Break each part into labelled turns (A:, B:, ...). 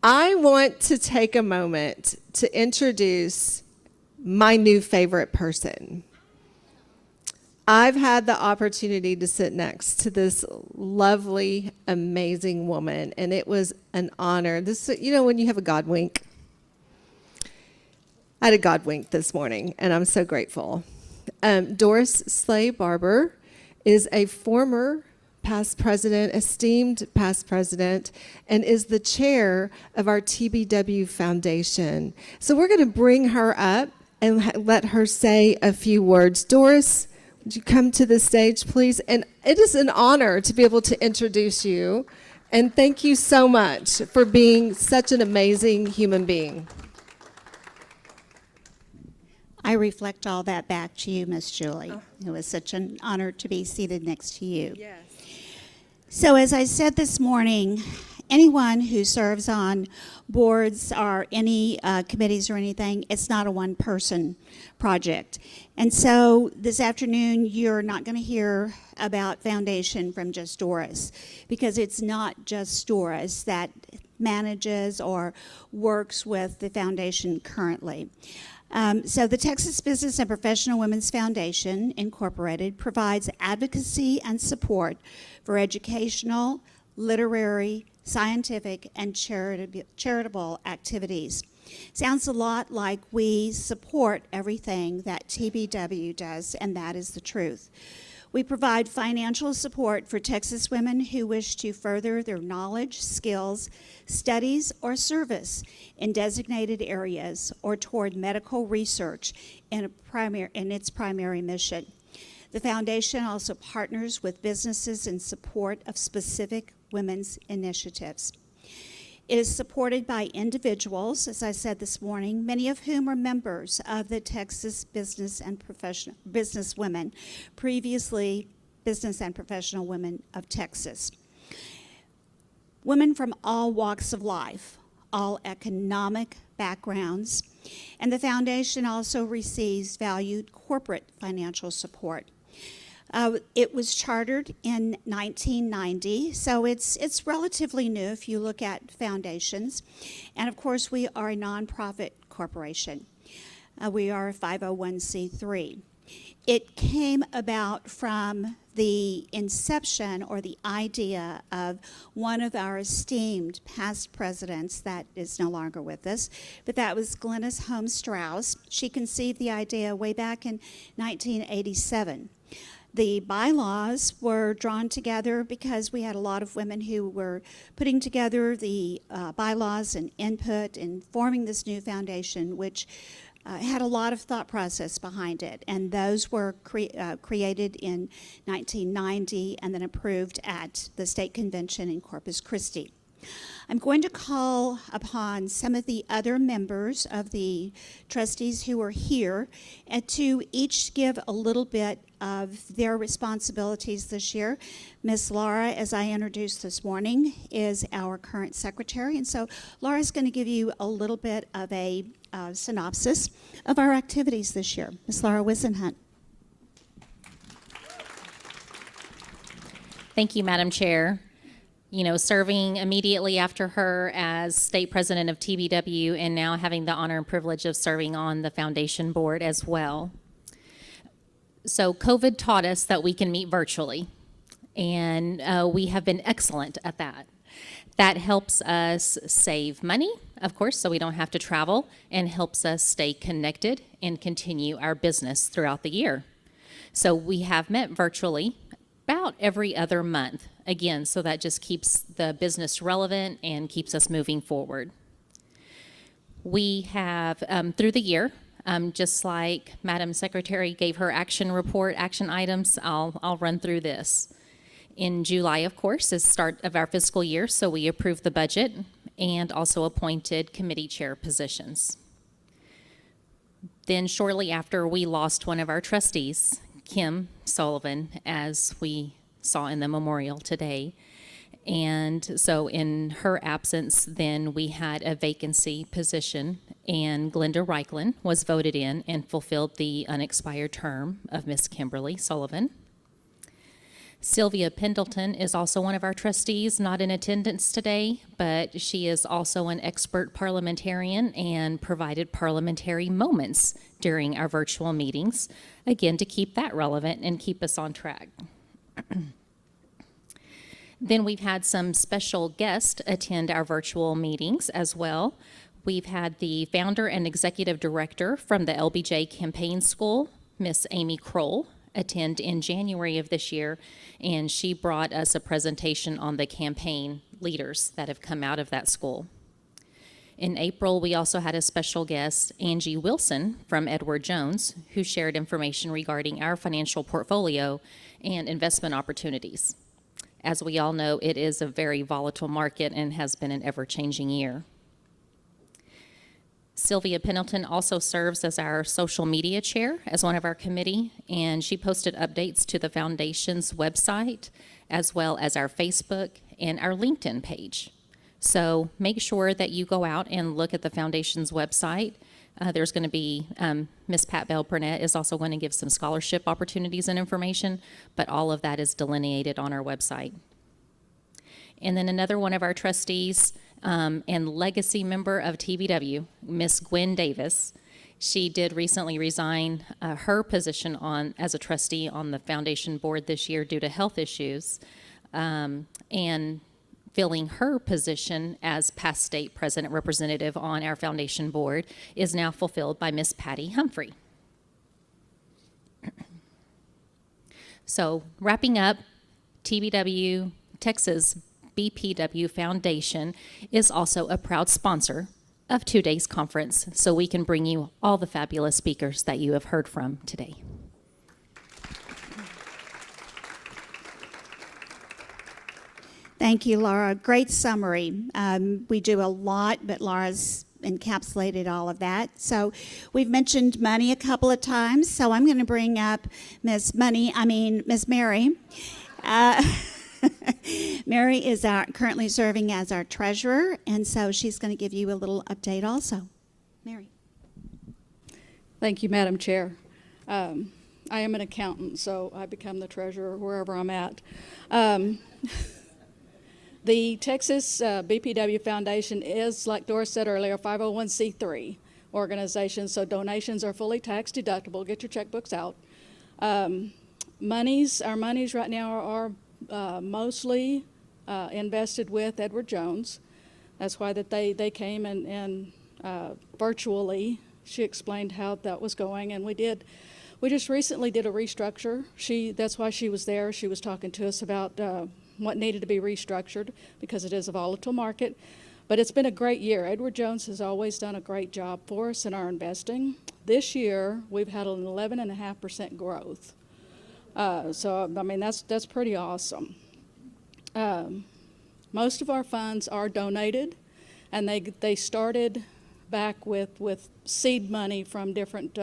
A: I want to take a moment to introduce my new favorite person. I've had the opportunity to sit next to this lovely, amazing woman, and it was an honor. This, when you have a God wink. I had a God wink this morning, and I'm so grateful. Doris Slay-Barber is a former past president, esteemed past president, and is the chair of our TBPW Foundation. So we're going to bring her up and let her say a few words. Doris, would you come to the stage, please? And it is an honor to be able to introduce you. And thank you so much for being such an amazing human being.
B: I reflect all that back to you, Miss Julie. It was such an honor to be seated next to you.
A: Yes.
B: So as I said this morning, anyone who serves on boards or any committees or anything, it's not a one-person project. And so this afternoon, you're not going to hear about Foundation from just Doris, because it's not just Doris that manages or works with the Foundation currently. So the Texas Business and Professional Women's Foundation, Incorporated, provides advocacy and support for educational, literary, scientific, and charitable activities. Sounds a lot like we support everything that TBW does, and that is the truth. We provide financial support for Texas women who wish to further their knowledge, skills, studies, or service in designated areas or toward medical research in its primary mission. The foundation also partners with businesses in support of specific women's initiatives. It is supported by individuals, as I said this morning, many of whom are members of the Texas Business Women, previously Business and Professional Women of Texas. Women from all walks of life, all economic backgrounds, and the foundation also receives valued corporate financial support. It was chartered in 1990, so it's relatively new if you look at foundations. And of course, we are a nonprofit corporation. We are a 501c3. It came about from the inception or the idea of one of our esteemed past presidents that is no longer with us, but that was Glennis Holmes Strauss. She conceived the idea way back in 1987. The bylaws were drawn together because we had a lot of women who were putting together the bylaws and input in forming this new foundation, which had a lot of thought process behind it. And those were created in 1990 and then approved at the state convention in Corpus Christi. I'm going to call upon some of the other members of the trustees who are here and to each give a little bit of their responsibilities this year. Miss Laura, as I introduced this morning, is our current secretary, and so Laura's going to give you a little bit of a synopsis of our activities this year. Miss Laura Wisenhunt.
C: Thank you, Madam Chair. Serving immediately after her as state president of TBW and now having the honor and privilege of serving on the foundation board as well. So COVID taught us that we can meet virtually, and we have been excellent at that. That helps us save money, of course, so we don't have to travel, and helps us stay connected and continue our business throughout the year. So we have met virtually about every other month. Again, so that just keeps the business relevant and keeps us moving forward. We have, through the year, just like Madam Secretary gave her action report, action items, I'll run through this. In July, of course, is the start of our fiscal year, so we approved the budget and also appointed committee chair positions. Then shortly after, we lost one of our trustees, Kim Sullivan, as we saw in the memorial today. And so in her absence, then we had a vacancy position, and Glenda Reichlin was voted in and fulfilled the unexpired term of Miss Kimberly Sullivan. Sylvia Pendleton is also one of our trustees, not in attendance today, but she is also an expert parliamentarian and provided parliamentary moments during our virtual meetings, again, to keep that relevant and keep us on track. Then we've had some special guests attend our virtual meetings as well. We've had the founder and executive director from the LBJ Campaign School, Miss Amy Kroll, attend in January of this year, and she brought us a presentation on the campaign leaders that have come out of that school. In April, we also had a special guest, Angie Wilson from Edward Jones, who shared information regarding our financial portfolio and investment opportunities. As we all know, it is a very volatile market and has been an ever-changing year. Sylvia Pendleton also serves as our social media chair as one of our committee, and she posted updates to the foundation's website, as well as our Facebook and our LinkedIn page. So make sure that you go out and look at the foundation's website. There's going to be, Miss Pat Bell Burnett is also going to give some scholarship opportunities and information, but all of that is delineated on our website. And then another one of our trustees and legacy member of TBW, Miss Gwen Davis, she did recently resign her position as a trustee on the foundation board this year due to health issues, and filling her position as past state president representative on our foundation board is now fulfilled by Miss Patty Humphrey. So wrapping up, TBW, Texas BPW Foundation is also a proud sponsor of today's conference, so we can bring you all the fabulous speakers that you have heard from today.
B: Thank you, Laura. Great summary. We do a lot, but Laura's encapsulated all of that. So we've mentioned money a couple of times, so I'm going to bring up Miss Mary. Mary is currently serving as our treasurer, and so she's going to give you a little update also. Mary.
D: Thank you, Madam Chair. I am an accountant, so I become the treasurer wherever I'm at. The Texas BPW Foundation is, like Doris said earlier, a 501c3 organization, so donations are fully tax deductible. Get your checkbooks out. Our monies right now are mostly invested with Edward Jones. That's why that they came and virtually she explained how that was going, and we just recently did a restructure. That's why she was there. She was talking to us about what needed to be restructured because it is a volatile market. But it's been a great year. Edward Jones has always done a great job for us in our investing. This year, we've had an 11.5% growth. So, I mean, that's pretty awesome. Most of our funds are donated, and they started back with seed money from different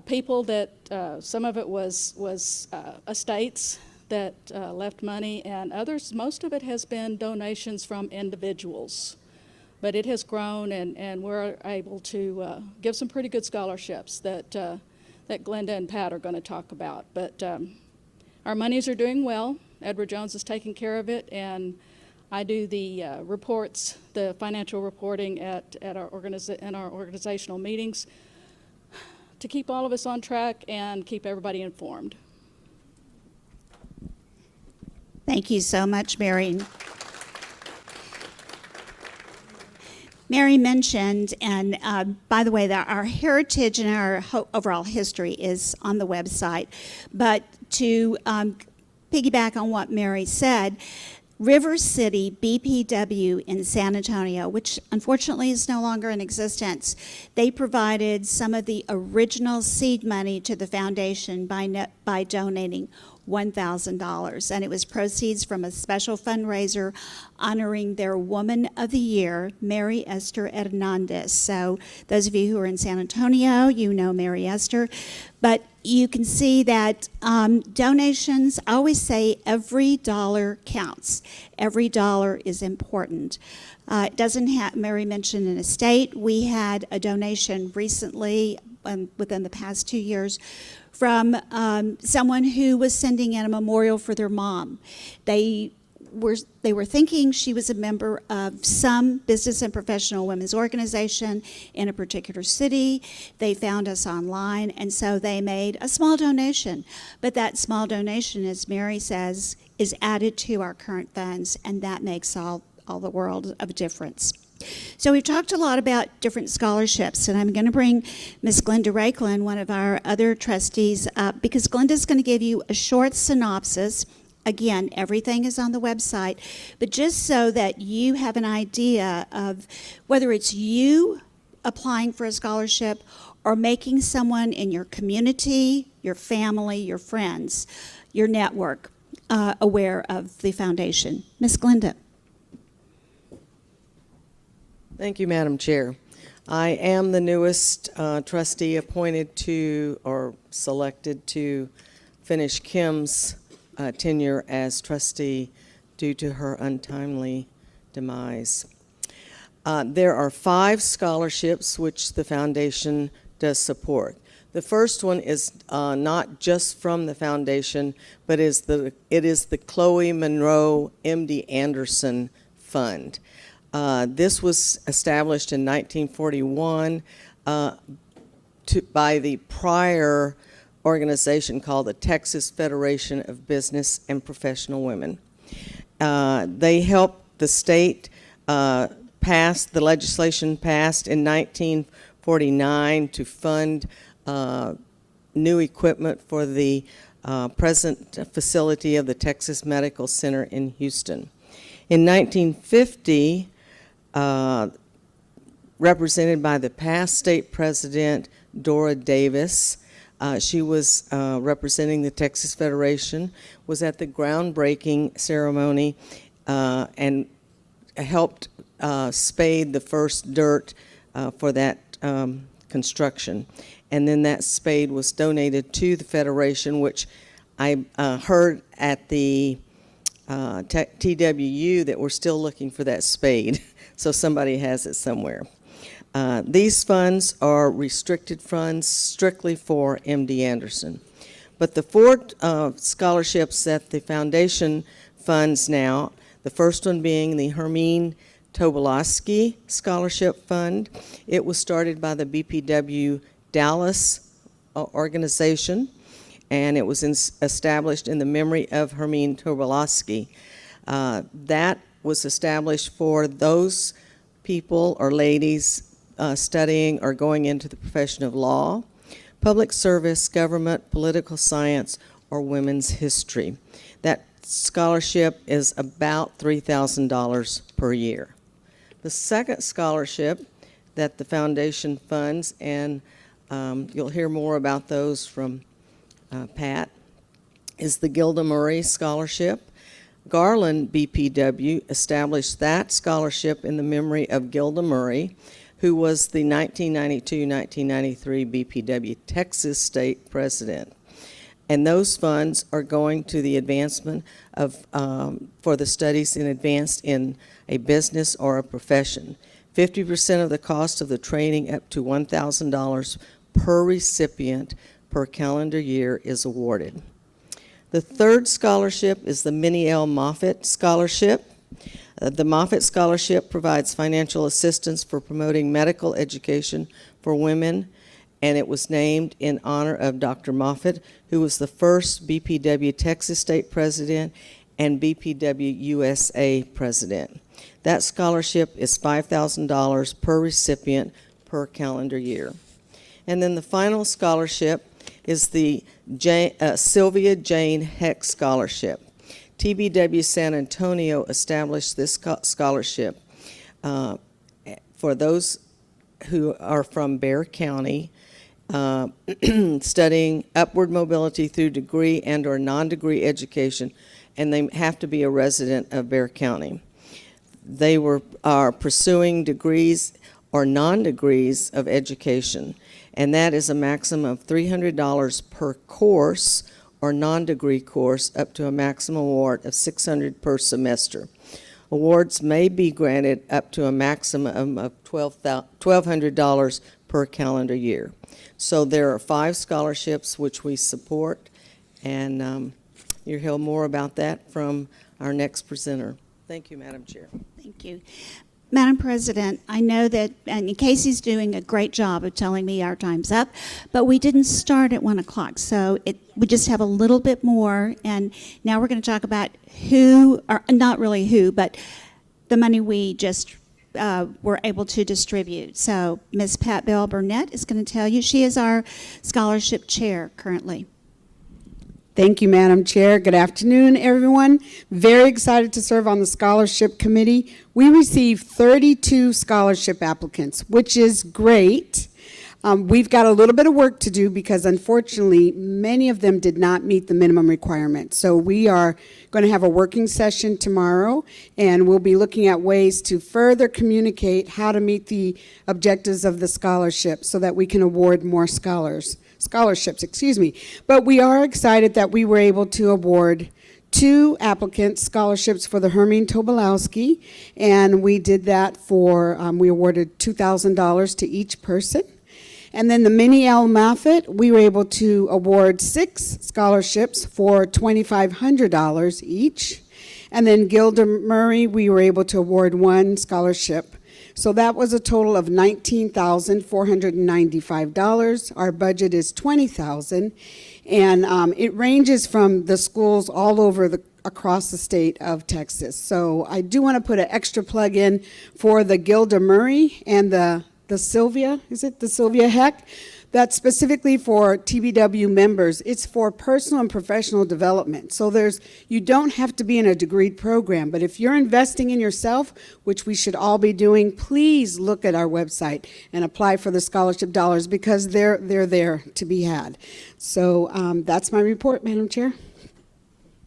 D: people that some of it was estates that left money, and most of it has been donations from individuals. But it has grown, and we're able to give some pretty good scholarships that Glenda and Pat are going to talk about. But our monies are doing well. Edward Jones is taking care of it, and I do the reports, the financial reporting in our organizational meetings to keep all of us on track and keep everybody informed.
B: Thank you so much, Mary. Mary mentioned, and by the way, that our heritage and our overall history is on the website. But to piggyback on what Mary said, River City BPW in San Antonio, which unfortunately is no longer in existence, they provided some of the original seed money to the foundation by donating $1,000, and it was proceeds from a special fundraiser honoring their Woman of the Year, Mary Esther Hernandez. So those of you who are in San Antonio, you know Mary Esther. But you can see that donations, I always say every dollar counts. Every dollar is important. It doesn't have, Mary mentioned an estate. We had a donation recently, within the past 2 years from someone who was sending in a memorial for their mom. They were thinking she was a member of some business and professional women's organization in a particular city. They found us online, and so they made a small donation. But that small donation, as Mary says, is added to our current funds, and that makes all the world of difference. So we've talked a lot about different scholarships, and I'm going to bring Ms. Glenda Rakelin, one of our other trustees, up, because Glenda's going to give you a short synopsis. Again, everything is on the website, but just so that you have an idea of whether it's you applying for a scholarship or making someone in your community, your family, your friends, your network aware of the foundation. Ms. Glenda.
E: Thank you, Madam Chair. I am the newest trustee appointed to or selected to finish Kim's tenure as trustee due to her untimely demise. There are 5 scholarships which the foundation does support. The first one is not just from the foundation, but it is the Chloe Monroe MD Anderson Fund. This was established in 1941 by the prior organization called the Texas Federation of Business and Professional Women. They helped the state pass, the legislation passed in 1949 to fund new equipment for the present facility of the Texas Medical Center in Houston. In 1950, represented by the past state president, Dora Davis, she was representing the Texas Federation, was at the groundbreaking ceremony and helped spade the first dirt for that construction. And then that spade was donated to the Federation, which I heard at the TWU that we're still looking for that spade, so somebody has it somewhere. These funds are restricted funds strictly for MD Anderson. But the 4 scholarships that the foundation funds now, the first one being the Hermine Tobolowsky Scholarship Fund. It was started by the BPW Dallas organization, and it was established in the memory of Hermine Tobolowsky. That was established for those people or ladies studying or going into the profession of law, public service, government, political science, or women's history. That scholarship is about $3,000 per year. The second scholarship that the foundation funds, and you'll hear more about those from Pat, is the Gilda Murray Scholarship. Garland BPW established that scholarship in the memory of Gilda Murray, who was the 1992-1993 BPW Texas State President. And those funds are going to the advancement of, for the studies in advanced in a business or a profession. 50% of the cost of the training, up to $1,000 per recipient per calendar year, is awarded. The third scholarship is the Minnie L. Moffitt Scholarship. The Moffitt Scholarship provides financial assistance for promoting medical education for women, and it was named in honor of Dr. Moffitt, who was the first BPW Texas State President and BPW USA President. That scholarship is $5,000 per recipient per calendar year. And then the final scholarship is the Sylvia Jane Heck Scholarship. TBW San Antonio established this scholarship for those who are from Bexar County, studying upward mobility through degree and or non-degree education, and they have to be a resident of Bexar County. They are pursuing degrees or non-degrees of education, and that is a maximum of $300 per course or non-degree course, up to a maximum award of $600 per semester. Awards may be granted up to a maximum of $1,200 per calendar year. So there are 5 scholarships which we support, and you'll hear more about that from our next presenter. Thank you, Madam Chair.
B: Thank you. Madam President, I know that, and Casey's doing a great job of telling me our time's up, but we didn't start at 1 o'clock, so we just have a little bit more, and now we're going to talk about who, or not really who, but the money we just were able to distribute. So Ms. Pat Bell Burnett is going to tell you. She is our scholarship chair currently.
F: Thank you, Madam Chair. Good afternoon, everyone. Very excited to serve on the Scholarship Committee. We received 32 scholarship applicants, which is great. We've got a little bit of work to do because, unfortunately, many of them did not meet the minimum requirement. So we are going to have a working session tomorrow, and we'll be looking at ways to further communicate how to meet the objectives of the scholarship so that we can award more scholarships, But we are excited that we were able to award 2 applicants scholarships for the Hermine Tobolowski, and we did that for, we awarded $2,000 to each person. And then the Minnie L. Moffitt, we were able to award 6 scholarships for $2,500 each. And then Gilda Murray, we were able to award 1 scholarship. So that was a total of $19,495. Our budget is $20,000, and it ranges from the schools all over across the state of Texas. So I do want to put an extra plug in for the Gilda Murray and the Sylvia, is it the Sylvia Heck? That's specifically for TBW members. It's for personal and professional development. So you don't have to be in a degreed program, but if you're investing in yourself, which we should all be doing, please look at our website and apply for the scholarship dollars because they're there to be had. So that's my report, Madam Chair.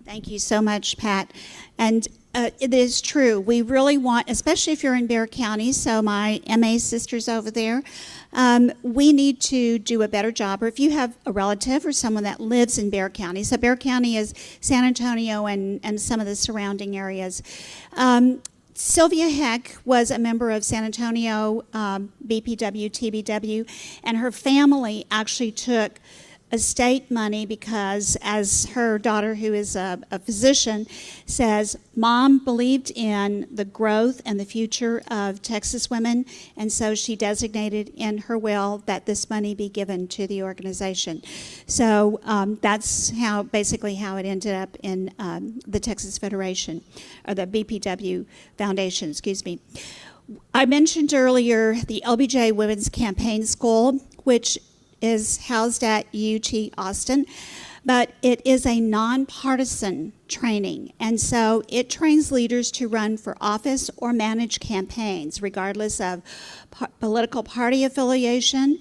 B: Thank you so much, Pat. And it is true. We really want, especially if you're in Bexar County, so my MA sisters over there, we need to do a better job. Or if you have a relative or someone that lives in Bexar County, so Bexar County is San Antonio and some of the surrounding areas. Sylvia Heck was a member of San Antonio BPW, TBW, and her family actually took estate money because, as her daughter, who is a physician, says, Mom believed in the growth and the future of Texas women, and so she designated in her will that this money be given to the organization. So that's basically how it ended up in the Texas Federation, or the BPW Foundation, excuse me. I mentioned earlier the LBJ Women's Campaign School, which is housed at UT Austin, but it is a nonpartisan training, and so it trains leaders to run for office or manage campaigns, regardless of political party affiliation.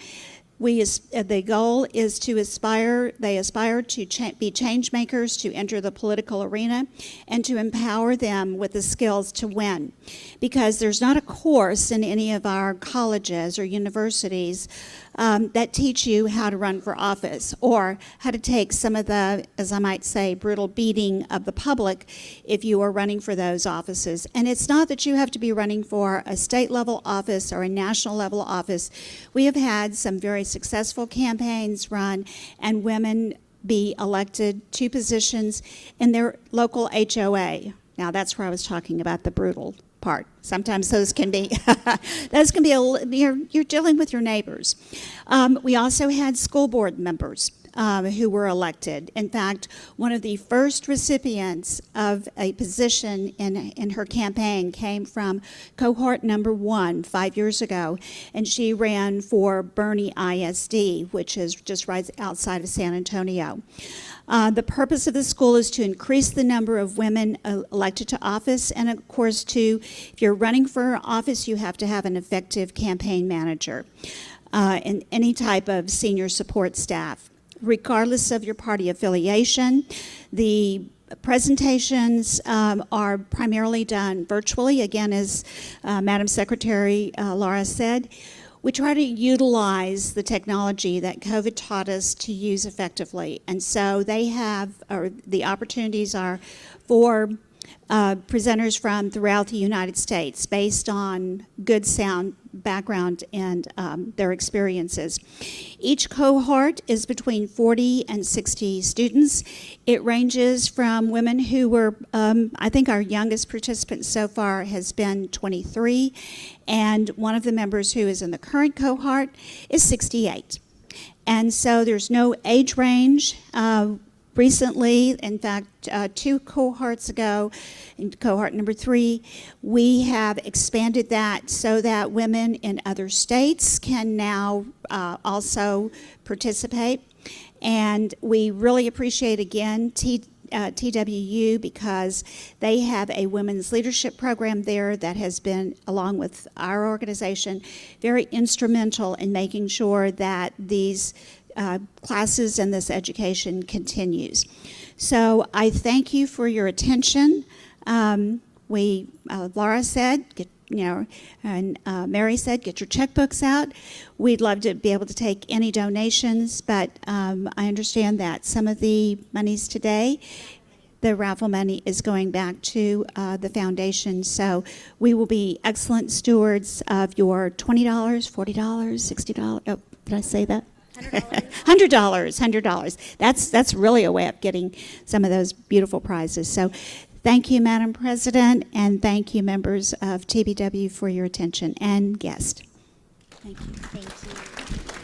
B: The goal is to aspire to be change makers, to enter the political arena, and to empower them with the skills to win. Because there's not a course in any of our colleges or universities that teach you how to run for office or how to take some of the, as I might say, brutal beating of the public if you are running for those offices. And it's not that you have to be running for a state level office or a national level office. We have had some very successful campaigns run and women be elected to positions in their local HOA. Now that's where I was talking about the brutal part. Sometimes those can be, you're dealing with your neighbors. We also had school board members who were elected. In fact, one of the first recipients of a position in her campaign came from cohort number 1 5 years ago, and she ran for Bernie ISD, which is just right outside of San Antonio. The purpose of the school is to increase the number of women elected to office, and of course, if you're running for office, you have to have an effective campaign manager and any type of senior support staff. Regardless of your party affiliation, the presentations are primarily done virtually. Again, as Madam Secretary Laura said, we try to utilize the technology that COVID taught us to use effectively. And so they have, or the opportunities are for presenters from throughout the United States based on good sound background and their experiences. Each cohort is between 40 and 60 students. It ranges from women who were, I think our youngest participant so far has been 23, and one of the members who is in the current cohort is 68. And so there's no age range. Recently, in fact, 2 cohorts ago, in cohort number 3, we have expanded that so that women in other states can now also participate. And we really appreciate, again, TWU, because they have a women's leadership program there that has been, along with our organization, very instrumental in making sure that these classes and this education continues. So I thank you for your attention. Laura said, and Mary said, get your checkbooks out. We'd love to be able to take any donations, but I understand that some of the monies today, the raffle money, is going back to the foundation. So we will be excellent stewards of your $20, $40, $60. Oh, did I say that? $100. That's really a way of getting some of those beautiful prizes. So thank you, Madam President, and thank you, members of TBW, for your attention, and guests. Thank you.
C: Thank you.